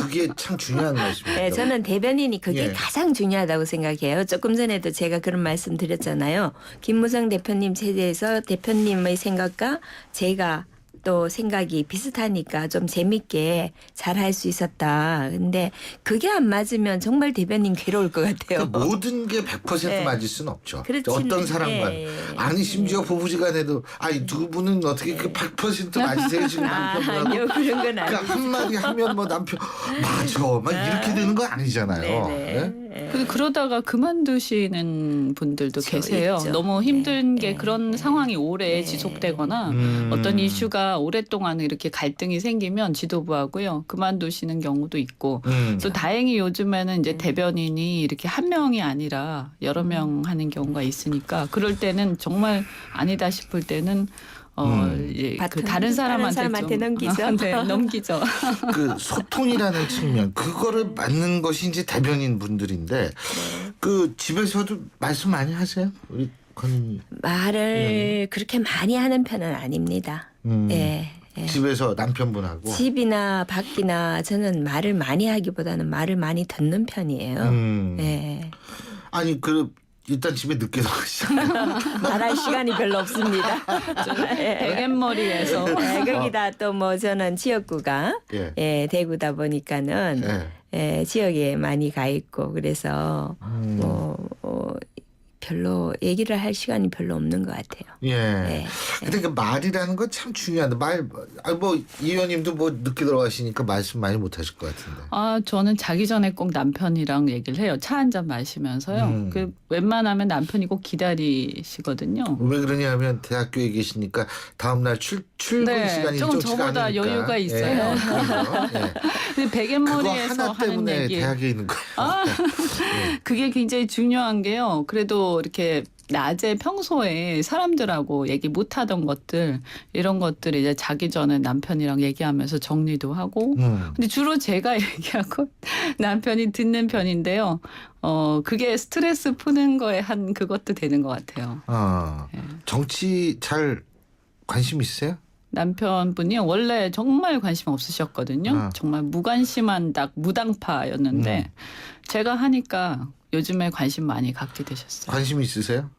그게 참 중요한 말씀입니다. 네, 저는 대변인이 그게 예. 가장 중요하다고 생각해요. 조금 전에도 제가 그런 말씀 드렸잖아요. 김무성 대표님 체제에서 대표님의 생각과 제가 또 생각이 비슷하니까 좀 재밌게 잘 할 수 있었다. 근데 그게 안 맞으면 정말 대변인 괴로울 것 같아요. 그러니까 모든 게 100% 네. 맞을 수는 없죠. 그렇지. 어떤 사람과 예. 아니 심지어 부부지간에도 아니 두 분은 어떻게 그 100% 맞으세요 지금 남편분하고 아니요, 그런 건 아니에요. 그러니까 한마디 하면 뭐 남편 맞아 막 이렇게 되는 건 아니잖아요. 네? 근데 그러다가 그만두시는 분들도 계세요. 있죠. 너무 힘든 네. 게 그런 상황이 오래 지속되거나 어떤 이슈가 오랫동안 이렇게 갈등이 생기면 지도부하고요. 그만두시는 경우도 있고 또 다행히 요즘에는 이제 대변인이 이렇게 한 명이 아니라 여러 명 하는 경우가 있으니까 그럴 때는 정말 아니다 싶을 때는 그 다른 사람한테 좀, 넘기죠. 네, 넘기죠. 그 소통이라는 측면 그거를 맞는 것이 이제 대변인 분들인데 그 집에서도 말씀 많이 하세요? 우리 권 말을 그렇게 많이 하는 편은 아닙니다. 예. 예. 집에서 남편분하고 집이나 밖이나 저는 말을 많이 하기보다는 말을 많이 듣는 편이에요. 예. 아니 그 일단 집에 늦게 들어가시잖아요. 말할 시간이 별로 없습니다. 베갯머리에서 거기다 또 뭐 저는 지역구가 대구다 보니까는 지역에 많이 가 있고 그래서 별로 얘기를 할 시간이 별로 없는 것 같아요. 예. 근데 그 말이라는 건 참 중요한데 뭐 이 의원님도 뭐 늦게 들어가시니까 말씀 많이 못 하실 것 같은데. 저는 자기 전에 꼭 남편이랑 얘기를 해요. 차 한 잔 마시면서요. 그 웬만하면 남편이 꼭 기다리시거든요. 왜 그러냐면 대학교에 계시니까 다음 날 출근 시간이 조금 일정치가 저보다 않으니까. 여유가 있어요. 근데 그거 베갯머리에서 하나 하는 때문에 얘기. 대학에 있는 거예요. 그게 굉장히 중요한 게요. 그래도 이렇게 낮에 평소에 사람들하고 얘기 못하던 것들 이런 것들 이제 자기 전에 남편이랑 얘기하면서 정리도 하고 근데 주로 제가 얘기하고 남편이 듣는 편인데요. 그게 스트레스 푸는 거에 한 그것도 되는 것 같아요. 정치 잘 관심 있으세요? 남편분이 원래 정말 관심 없으셨거든요. 정말 무관심한 무당파였는데 제가 하니까 요즘에 관심 많이 갖게 되셨어요. 관심 있으세요?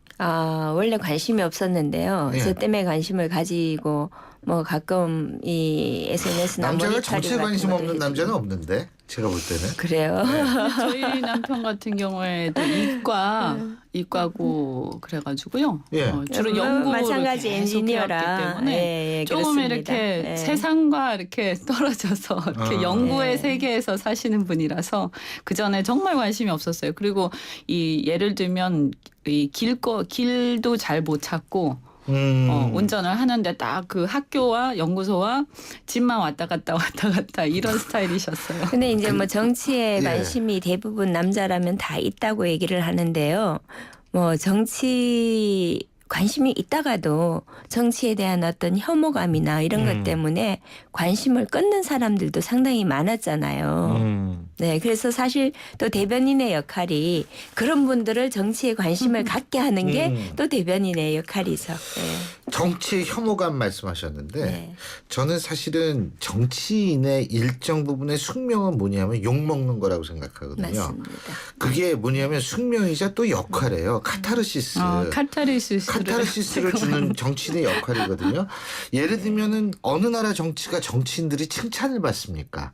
원래 관심이 없었는데요. 저 때문에 관심을 가지고 뭐 가끔 이 SNS나 남자가 정치에 관심 없는 남자는 없는데 제가 볼 때는. 그래요. 저희 남편 같은 경우에도 이과고 그래가지고요. 주로 연구를 마찬가지 엔지니어라 때문에 조금 그렇습니다. 이렇게 세상과 이렇게 떨어져서 이렇게 연구의 세계에서 사시는 분이라서 그 전에 정말 관심이 없었어요. 그리고 이 예를 들면 이 길도 잘 못 찾고. 운전을 하는데 딱 그 학교와 연구소와 집만 왔다 갔다 이런 스타일이셨어요. 근데 이제 뭐 정치에 관심이 대부분 남자라면 다 있다고 얘기를 하는데요. 뭐 정치 관심이 있다가도 정치에 대한 어떤 혐오감이나 이런 것 때문에 관심을 끊는 사람들도 상당히 많았잖아요. 네, 그래서 사실 또 대변인의 역할이 그런 분들을 정치에 관심을 갖게 하는 게 또 대변인의 역할이죠. 네. 정치의 혐오감 말씀하셨는데 네. 저는 사실은 정치인의 일정 부분의 숙명은 뭐냐면 욕먹는 거라고 생각하거든요. 맞습니다. 그게 뭐냐면 숙명이자 또 역할이에요. 카타르시스. 카타르시스를 주는 정치인의 역할이거든요. 예를 들면은 어느 나라 정치가 정치인들이 칭찬을 받습니까?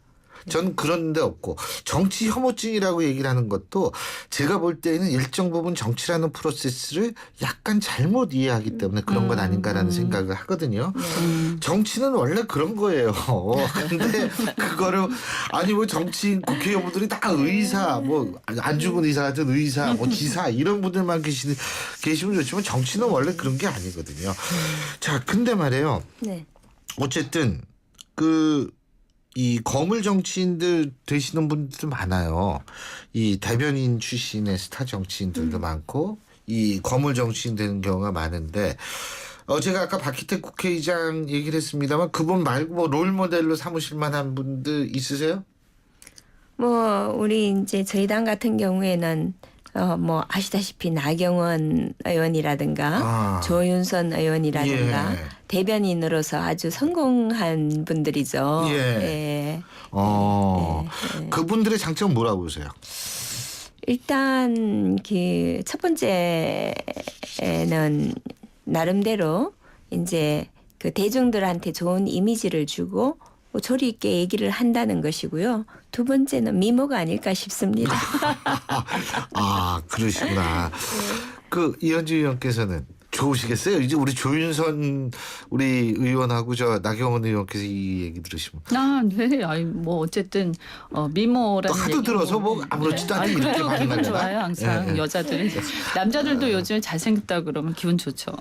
전 그런 데 없고 정치 혐오증이라고 얘기를 하는 것도 제가 볼 때에는 일정 부분 정치라는 프로세스를 약간 잘못 이해하기 때문에 그런 건 아닌가라는 생각을 하거든요. 정치는 원래 그런 거예요. 근데 그거를 아니 뭐 정치인 국회의원분들이 다 의사 뭐 안 죽은 의사 같은 의사 뭐 기사 이런 분들만 계시면 좋지만 정치는 원래 그런 게 아니거든요. 자, 근데 말이에요. 네. 어쨌든 이 거물 정치인들 되시는 분들도 많아요. 이 대변인 출신의 스타 정치인들도 많고 이 거물 정치인 되는 경우가 많은데 제가 아까 박희택 국회의장 얘기를 했습니다만 그분 말고 뭐 롤모델로 삼으실 만한 분들 있으세요? 뭐 우리 이제 저희 당 같은 경우에는 뭐 아시다시피 나경원 의원이라든가 조윤선 의원이라든가 예. 대변인으로서 아주 성공한 분들이죠. 예. 예. 그분들의 장점은 뭐라고 보세요? 일단 그 첫 번째는 나름대로 이제 그 대중들한테 좋은 이미지를 주고 조리 있게 얘기를 한다는 것이고요. 두 번째는 미모가 아닐까 싶습니다. 아, 그러시구나. 이현주 의원께서는 좋으시겠어요? 이제 우리 조윤선 우리 의원하고 저 나경원 의원께서 이 얘기 들으시면. 네. 아니 뭐 어쨌든 미모라는 하도 들어서 뭐 아무렇지도 않게 이렇게 기분 반응하잖아요. 좋아요. 항상 네. 여자들이 남자들도 요즘 잘생겼다 그러면 기분 좋죠.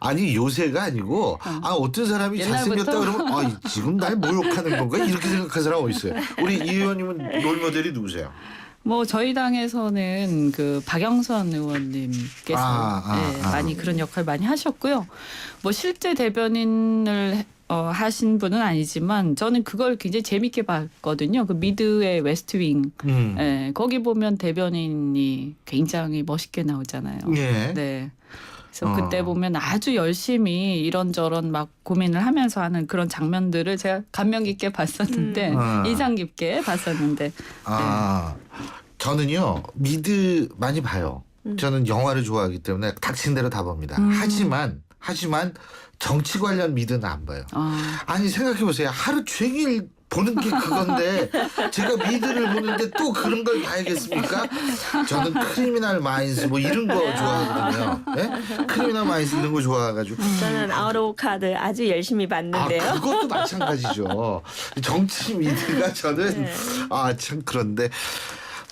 아니 요새가 아니고 어떤 사람이 옛날부터? 잘생겼다 그러면 지금 날 모욕하는 건가 이렇게 생각하는 사람 어디 있어요? 우리 이 의원님은 롤모델이 누구세요? 뭐 저희 당에서는 그 박영선 의원님께서 많이 그런 역할 많이 하셨고요. 뭐 실제 대변인을 하신 분은 아니지만 저는 그걸 굉장히 재밌게 봤거든요. 그 미드의 웨스트윙. 거기 보면 대변인이 굉장히 멋있게 나오잖아요. 예. 네. 그래서 그때 보면 아주 열심히 이런저런 막 고민을 하면서 하는 그런 장면들을 제가 감명 깊게 봤었는데 인상 깊게 봤었는데. 저는요 미드 많이 봐요. 저는 영화를 좋아하기 때문에 닥친 대로 다 봅니다. 하지만 정치 관련 미드는 안 봐요. 아니 생각해 보세요. 하루 종일 보는 게 그건데 제가 미드를 보는데 또 그런 걸 봐야겠습니까? 저는 크리미널 마인즈 뭐 이런 거 좋아하거든요. 네? 크리미널 마인즈 이런 거 좋아해가지고 저는 아우로카드 아주 열심히 봤는데요. 그것도 마찬가지죠. 정치 미드가 저는 참 그런데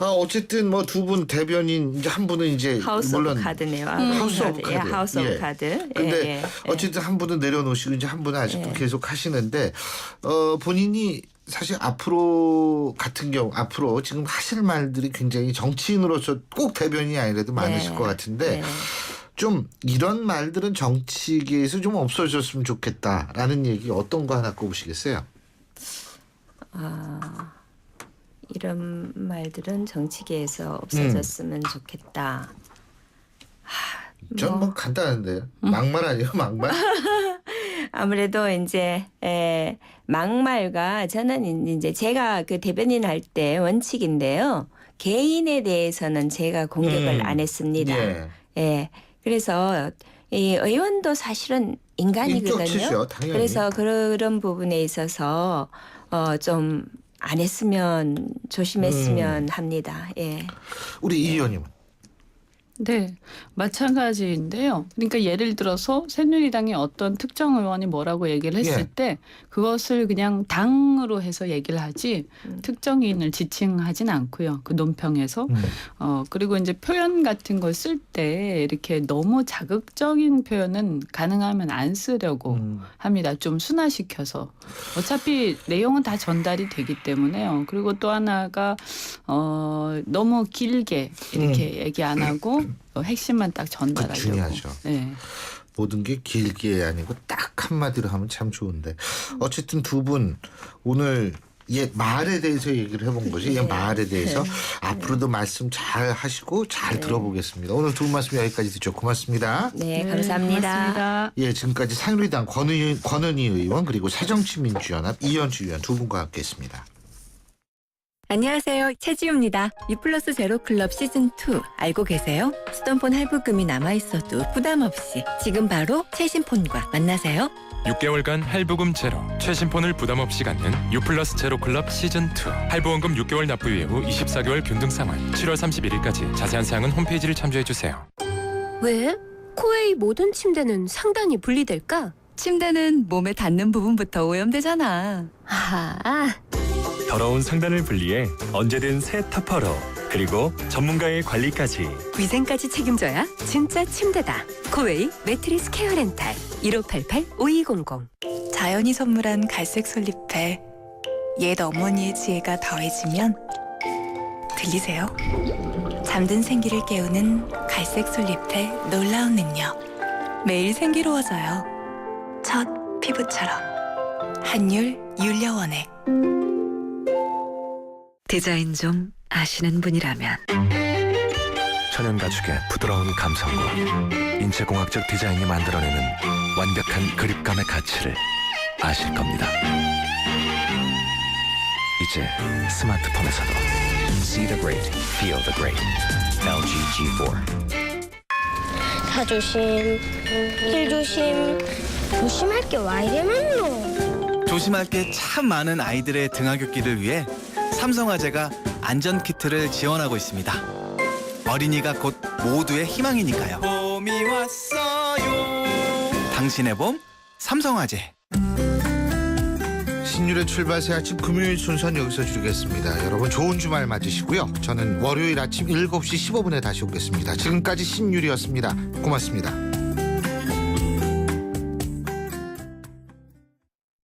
어쨌든 뭐 두 분 대변인 이제 한 분은 이제 하우스 물론 오브 카드네요. 하우스 오브 카드. 하우스 오브 카드. 근데 어쨌든 한 분은 내려놓으시고 이제 한 분은 아직도 계속 하시는데 본인이 사실 앞으로 같은 경우 앞으로 지금 하실 말들이 굉장히 정치인으로서 꼭 대변인이 아니라도 많으실 것 같은데 좀 이런 말들은 정치계에서 좀 없어졌으면 좋겠다라는 얘기 어떤 거 하나 꼽으시겠어요? 이런 말들은 정치계에서 없어졌으면 좋겠다. 전 뭐 간단한데요. 막말 아니에요, 막말? 아무래도 이제 막말과 저는 이제 제가 그 대변인 할 때 원칙인데요. 개인에 대해서는 제가 공격을 안 했습니다. 예. 그래서 이 의원도 사실은 인간이거든요. 인격체죠, 당연히. 그래서 그런 부분에 있어서 좀 안 했으면 조심했으면 합니다. 예. 우리 이 의원님은? 네, 마찬가지인데요. 그러니까 예를 들어서 새누리당의 어떤 특정 의원이 뭐라고 얘기를 했을 때 그것을 그냥 당으로 해서 얘기를 하지 특정인을 지칭하진 않고요. 그 논평에서. 그리고 이제 표현 같은 걸 쓸 때 이렇게 너무 자극적인 표현은 가능하면 안 쓰려고 합니다. 좀 순화시켜서. 어차피 내용은 다 전달이 되기 때문에요. 그리고 또 하나가 너무 길게 이렇게 얘기 안 하고 핵심만 딱 전달하려고. 중요하죠. 네. 모든 게 길게 아니고 딱 한마디로 하면 참 좋은데 어쨌든 두 분 오늘 옛 마을에 대해서 얘기를 해본 거지. 옛 마을에 대해서 앞으로도 말씀 잘 하시고 잘 들어보겠습니다. 오늘 두 분 말씀 여기까지 듣죠. 고맙습니다. 네, 감사합니다. 고맙습니다. 예, 지금까지 새누리당 권은희 의원 그리고 새정치민주연합 이현주 의원 두 분과 함께했습니다. 안녕하세요. 최지우입니다. 유플러스 제로클럽 시즌2 알고 계세요? 쓰던 할부금이 남아있어도 부담 없이 지금 바로 최신 폰과 만나세요. 6개월간 할부금 제로, 최신 폰을 부담 없이 갖는 유플러스 제로클럽 시즌2. 할부원금 6개월 납부 이후 24개월 균등 상환. 7월 31일까지 자세한 사항은 홈페이지를 참조해주세요. 왜? 코웨이 모든 침대는 상단이 분리될까? 침대는 몸에 닿는 부분부터 오염되잖아. 아, 더러운 상단을 분리해 언제든 새 터퍼로, 그리고 전문가의 관리까지. 위생까지 책임져야 진짜 침대다. 코웨이 매트리스 케어 렌탈 1588-5200. 자연이 선물한 갈색 솔잎에 옛 어머니의 지혜가 더해지면 들리세요? 잠든 생기를 깨우는 갈색 솔잎의 놀라운 능력. 매일 생기로워져요. 첫 피부처럼. 한율 율려원액. 디자인 좀 아시는 분이라면 천연 가죽의 부드러운 감성과 인체공학적 디자인이 만들어내는 완벽한 그립감의 가치를 아실 겁니다. 이제 스마트폰에서도 See the great, feel the great. LG G4. 차 조심, 길 조심. 조심할 게 와 이래 많노. 조심할 게 참 많은 아이들의 등하굣길을 위해 삼성화재가 안전키트를 지원하고 있습니다. 어린이가 곧 모두의 희망이니까요. 봄이 왔어요. 당신의 봄, 삼성화재. 신율의 출발 새 아침 금요일 순서는 여기서 줄이겠습니다. 여러분 좋은 주말 맞으시고요. 저는 월요일 아침 7시 15분에 다시 오겠습니다. 지금까지 신율이었습니다. 고맙습니다.